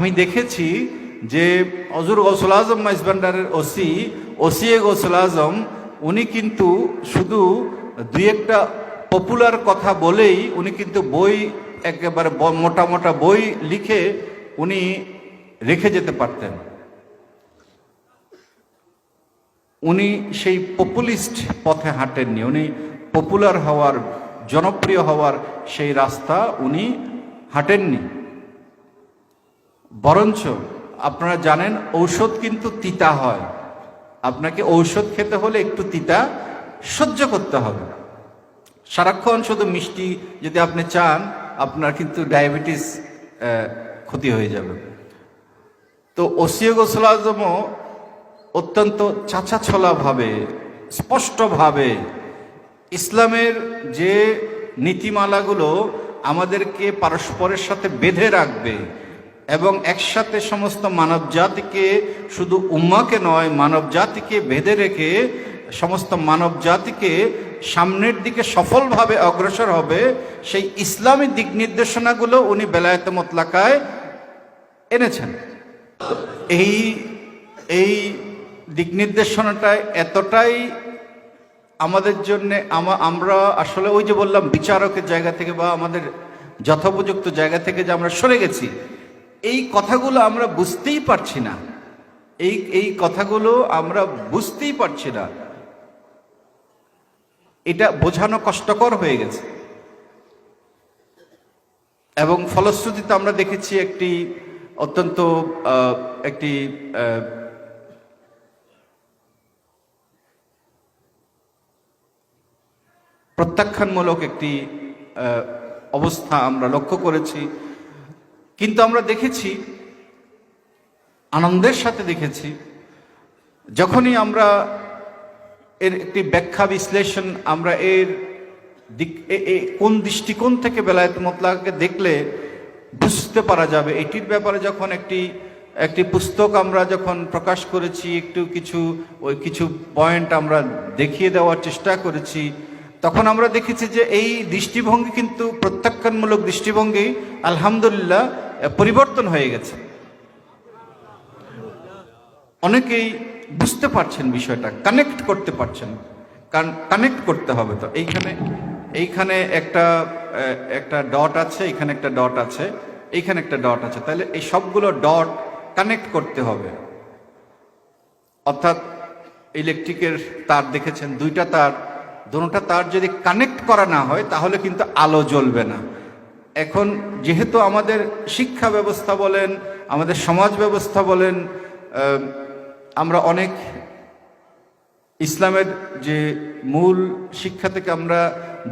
আমি দেখেছি যে হযরত গৌসুল আজম মাইজভান্ডারের ওসি গৌসুল আজম উনি কিন্তু শুধু দুই একটা পপুলার কথা বলেই উনি কিন্তু বই একেবারে মোটা মোটা বই লিখে উনি রেখে যেতে পারতেন। উনি সেই পপুলিস্ট পথে হাঁটেননি, উনি পপুলার হওয়ার, জনপ্রিয় হওয়ার সেই রাস্তা উনি হাঁটেননি। বরঞ্চ আপনারা জানেন ঔষধ কিন্তু তিতা হয়, আপনাকে ঔষধ খেতে হলে একটু তিতা সহ্য করতে হবে। সারাক্ষণ শুধু মিষ্টি যদি আপনি চান আপনার কিন্তু ডায়াবেটিস ক্ষতি হয়ে যাবে। তো ওসি গৌসুল আজমও অত্যন্ত চাঁচাছোলাভাবে, স্পষ্টভাবে ইসলামের যে নীতিমালাগুলো আমাদেরকে পারস্পরের সাথে বেঁধে রাখবে এবং একসাথে সমস্ত মানব জাতিকে, শুধু উম্মাকে নয়, মানব জাতিকে বেঁধে রেখে সমস্ত মানব জাতিকে সামনের দিকে সফলভাবে অগ্রসর হবে, সেই ইসলামী দিক নির্দেশনাগুলো উনি বেলায়েতে মুতলাকায় এনেছেন। এই দিক নির্দেশনাটায় এতটাই আমাদের জন্য, আমরা আসলে ওই যে বললাম বিচারকের জায়গা থেকে বা আমাদের যথোপযুক্ত জায়গা থেকে যে আমরা সরে গেছি, এই কথাগুলো আমরা বুঝতেই পারছি না, এই কথাগুলো আমরা বুঝতেই পারছি না, এটা বোঝানো কষ্টকর হয়ে গেছে। এবং ফলশ্রুতিতে আমরা দেখেছি একটি অত্যন্ত প্রত্যাখ্যানমূলক একটি অবস্থা আমরা লক্ষ্য করেছি। কিন্তু আমরা দেখেছি, আনন্দের সাথে দেখেছি, যখনই আমরা এর একটি ব্যাখ্যা বিশ্লেষণ, আমরা এর কোন দৃষ্টিকোণ থেকে বেলায়েত মুতলাককে দেখলে বুঝতে পারা যাবে, এটির ব্যাপারে যখন একটি পুস্তক আমরা যখন প্রকাশ করেছি, কিছু পয়েন্ট আমরা দেখিয়ে দেওয়ার চেষ্টা করেছি, তখন আমরা দেখেছি যে এই দৃষ্টিভঙ্গি কিন্তু প্রত্যাখ্যানমূলক দৃষ্টিভঙ্গি আলহামদুলিল্লাহ পরিবর্তন হয়ে গেছে। অনেকেই বুঝতে পারছেন বিষয়টা, কানেক্ট করতে পারছেন, কারণ কানেক্ট করতে হবে। তো এইখানে একটা ডট আছে, এখানে একটা ডট আছে, এইখানে একটা ডট আছে, তাহলে এই সবগুলো ডট কানেক্ট করতে হবে। অর্থাৎ ইলেকট্রিকের তার দেখেছেন, দুইটা তার, দুটো তার যদি কানেক্ট করা না হয় তাহলে কিন্তু আলো জ্বলবে না। এখন যেহেতু আমাদের শিক্ষা ব্যবস্থা বলেন, আমাদের সমাজ ব্যবস্থা বলেন, আমরা অনেক ইসলামের যে মূল শিক্ষা থেকে আমরা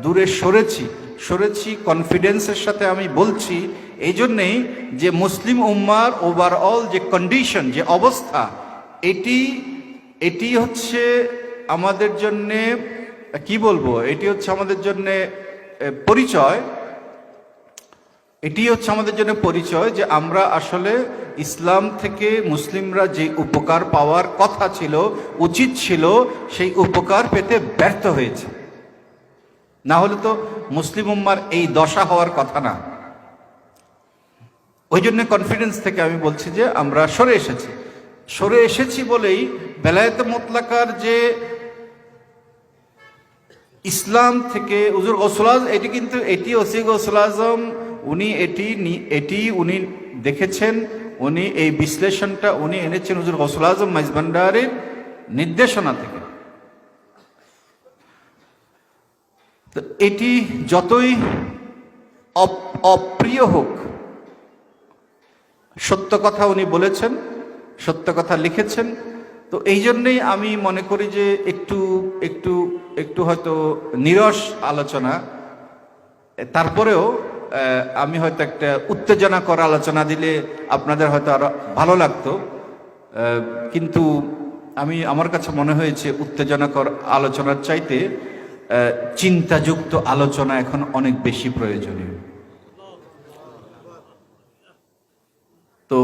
দূরে সরেছি কনফিডেন্সের সাথে আমি বলছি, এই জন্যেই যে মুসলিম উম্মার ওভারঅল যে কন্ডিশন, যে অবস্থা, এটি হচ্ছে আমাদের জন্যে, কি বলবো, এটি হচ্ছে আমাদের জন্য পরিচয়, যে আমরা আসলে ইসলাম থেকে মুসলিমরা যে উপকার পাওয়ার কথা ছিল, উচিত ছিল, সেই উপকার পেতে ব্যর্থ হয়েছে। না হলে তো মুসলিম উম্মার এই দশা হওয়ার কথা না। ওই জন্য কনফিডেন্স থেকে আমি বলছি যে আমরা সরে এসেছি বলেই বেলায়েতে মুতলাকার যে ইসলাম থেকে হুজুর গৌসুল আজম, এটি ওসি গৌসুল আজম উনি উনি দেখেছেন, উনি এই বিশ্লেষণটা উনি এনেছেন হুজুর গৌসুল আজম মাইজভান্ডারের নির্দেশনা থেকে। তো এটি যতই অপ্রিয় হোক, সত্য কথা উনি বলেছেন, সত্য কথা লিখেছেন। তো এই জন্যেই আমি মনে করি যে একটু হয়তো নিরস আলোচনা, তারপরেও আমি হয়তো একটা উত্তেজনাকর আলোচনা দিলে আপনাদের হয়তো আরো ভালো লাগতো, কিন্তু আমার কাছে মনে হয়েছে উত্তেজনাকর আলোচনার চাইতে চিন্তাযুক্ত আলোচনা এখন অনেক বেশি প্রয়োজনীয়। তো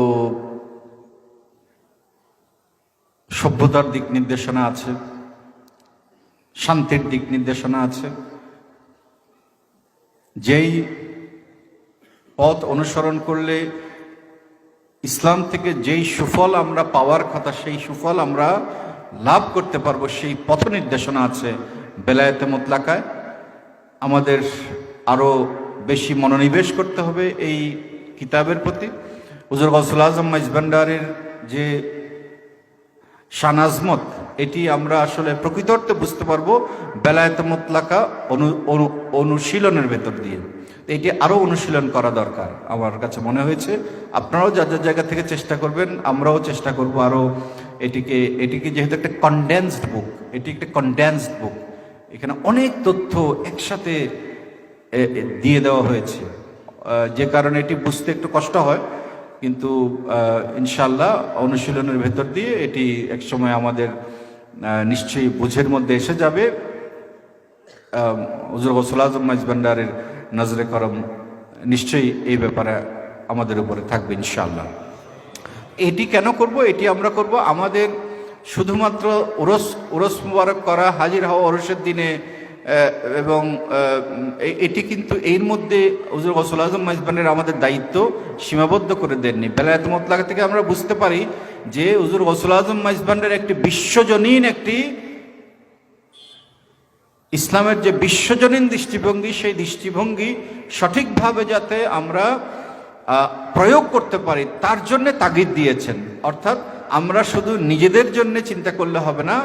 সভ্যতার দিক নির্দেশনা আছে, শান্তির দিক নির্দেশনা আছে, যেই পথ অনুসরণ করলে ইসলাম থেকে যেই সুফল আমরা পাওয়ার কথা সেই সুফল আমরা লাভ করতে পারবো, সেই পথ নির্দেশনা আছে বেলায়েতে মুতলাকায়। আমাদের আরো বেশি মনোনিবেশ করতে হবে এই কিতাবের প্রতি। হুজুর গৌসুল আজম মাইজভান্ডারীর যে শানাজমত, এটি আমরা আসলে প্রকৃত অর্থে বুঝতে পারবো বেলায়েতে মুতলাকা অনুশীলনের ভেতর দিয়ে। এটি আরো অনুশীলন করা দরকার আমার কাছে মনে হয়েছে। আপনারাও যার যার জায়গা থেকে চেষ্টা করবেন, আমরাও চেষ্টা করব আরো এটিকে যেহেতু একটা কনডেন্সড বুক, এটি একটা কনডেন্সড বুক, এখানে অনেক তথ্য একসাথে দিয়ে দেওয়া হয়েছে, যে কারণে এটি বুঝতে একটু কষ্ট হয়, কিন্তু ইনশাআল্লাহ অনুশীলনের ভেতর দিয়ে এটি একসময় আমাদের নিশ্চয়ই বুঝের মধ্যে এসে যাবে। হুজুর গৌসুল আজম মাইজভান্ডারীর নজরে করম নিশ্চয়ই এই ব্যাপারে আমাদের উপরে থাকবে ইনশাআল্লাহ। এটি কেন করব? এটি আমরা করব আমাদের শুধুমাত্র উরস মুবারক করা, হাজির হওয়া ওরসের দিনে, এবং এটি কিন্তু এর মধ্যে হুজুর গৌসুল আজম মাইজভান্ডারী আমাদের দায়িত্ব সীমাবদ্ধ করে দেননি। বেলায়েত মুতলাকা থেকে আমরা বুঝতে পারি যে হুজুর গৌসুল আজম মাইজভান্ডারী একটি বিশ্বজনীন, একটি ইসলামের যে বিশ্বজনীন দৃষ্টিভঙ্গি, সেই দৃষ্টিভঙ্গি সঠিকভাবে যাতে আমরা প্রয়োগ করতে পারি তার জন্য তাগিদ দিয়েছেন। অর্থাৎ আমরা শুধু নিজেদের জন্য চিন্তা করলে হবে না,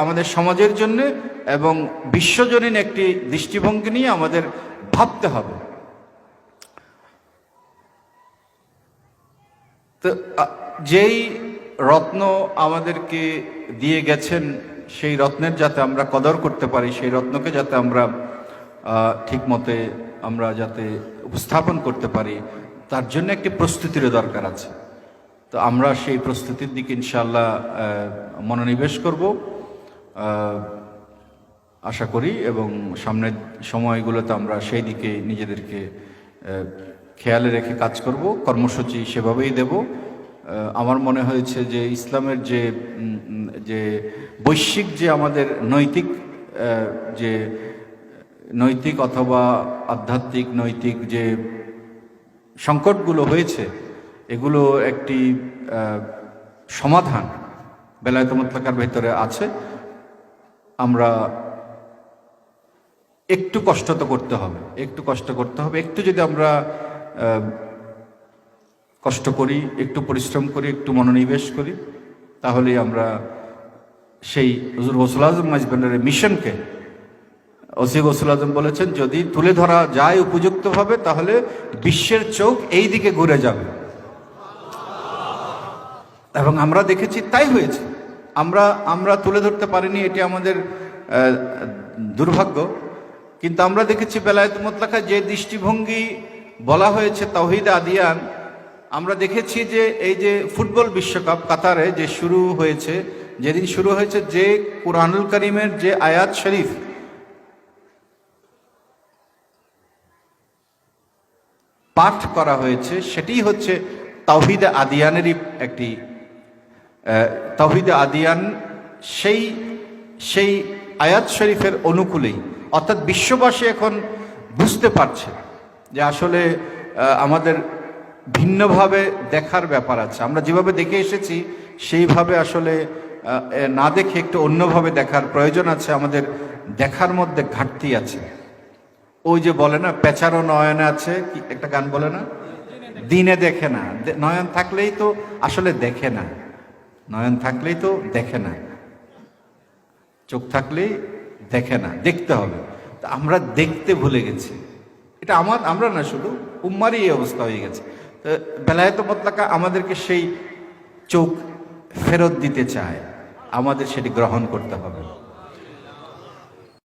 আমাদের সমাজের জন্য এবং বিশ্বজনীন একটি দৃষ্টিভঙ্গি নিয়ে আমাদের ভাবতে হবে। তো যেই রত্ন আমাদেরকে দিয়ে গেছেন, সেই রত্নের যাতে আমরা কদর করতে পারি, সেই রত্নকে যাতে আমরা ঠিক মতে আমরা যাতে উপস্থাপন করতে পারি, তার জন্য একটি প্রস্তুতির দরকার আছে। তো আমরা সেই প্রস্তুতির দিকে ইনশাআল্লাহ মনোনিবেশ করব আশা করি, এবং সামনের সময়গুলোতে আমরা সেই দিকে নিজেদেরকে খেয়ালে রেখে কাজ করব, কর্মসূচি সেভাবেই দেব। আমার মনে হয়েছে যে ইসলামের যে বৈশ্বিক যে আমাদের নৈতিক অথবা আধ্যাত্মিক নৈতিক যে সংকটগুলো হয়েছে, এগুলো একটি সমাধান বেলায়েত মুতলাকার ভেতরে আছে। আমরা একটু কষ্ট তো করতে হবে, একটু যদি আমরা কষ্ট করি, একটু পরিশ্রম করি, একটু মনোনিবেশ করি, তাহলেই আমরা সেই হুজুর গৌসুল আজম মাইজভান্ডারীর মিশনকে, ওসি গৌসুল আজম বলেছেন, যদি তুলে ধরা যায় উপযুক্তভাবে তাহলে বিশ্বের চোখ এই দিকে ঘুরে যাবে। এবং আমরা দেখেছি তাই হয়েছে। আমরা তুলে ধরতে পারিনি, এটি আমাদের দুর্ভাগ্য, কিন্তু আমরা দেখেছি বেলায়েত মুতলাকা যে দৃষ্টিভঙ্গি বলা হয়েছে তাওহীদে আদিয়ান, আমরা দেখেছি যে এই যে ফুটবল বিশ্বকাপ কাতারে যে যেদিন শুরু হয়েছে, যে কুরআনুল কারীমের যে আয়াত শরীফ পাঠ করা হয়েছে, সেটি হচ্ছে তাওহীদে আদিয়ানেরই একটি তাওহীদে আদিয়ান, সেই আয়াত শরীফের অনুকূলেই। অর্থাৎ বিশ্ববাসী এখন বুঝতে পারছে যে আসলে আমাদের ভিন্নভাবে দেখার ব্যাপার আছে। আমরা যেভাবে দেখে এসেছি সেইভাবে আসলে না দেখে একটু অন্যভাবে দেখার প্রয়োজন আছে। আমাদের দেখার মধ্যে ঘাটতি আছে। ওই যে বলে না, পেঁচারও নয়নে আছে, একটা গান বলে না, দিনে দেখে না, নয়ন থাকলেই তো আসলে দেখে না, নয়ন থাকলেই তো দেখে না, চোখ থাকলেই দেখে না, দেখতে হবে। তা আমরা দেখতে ভুলে গেছি। এটা আমরা না, শুধু উম্মারই এই অবস্থা হয়ে গেছে। তো বেলায়েত মুতলাকা আমাদেরকে সেই চোখ ফেরত দিতে চায়, আমাদের সেটি গ্রহণ করতে হবে।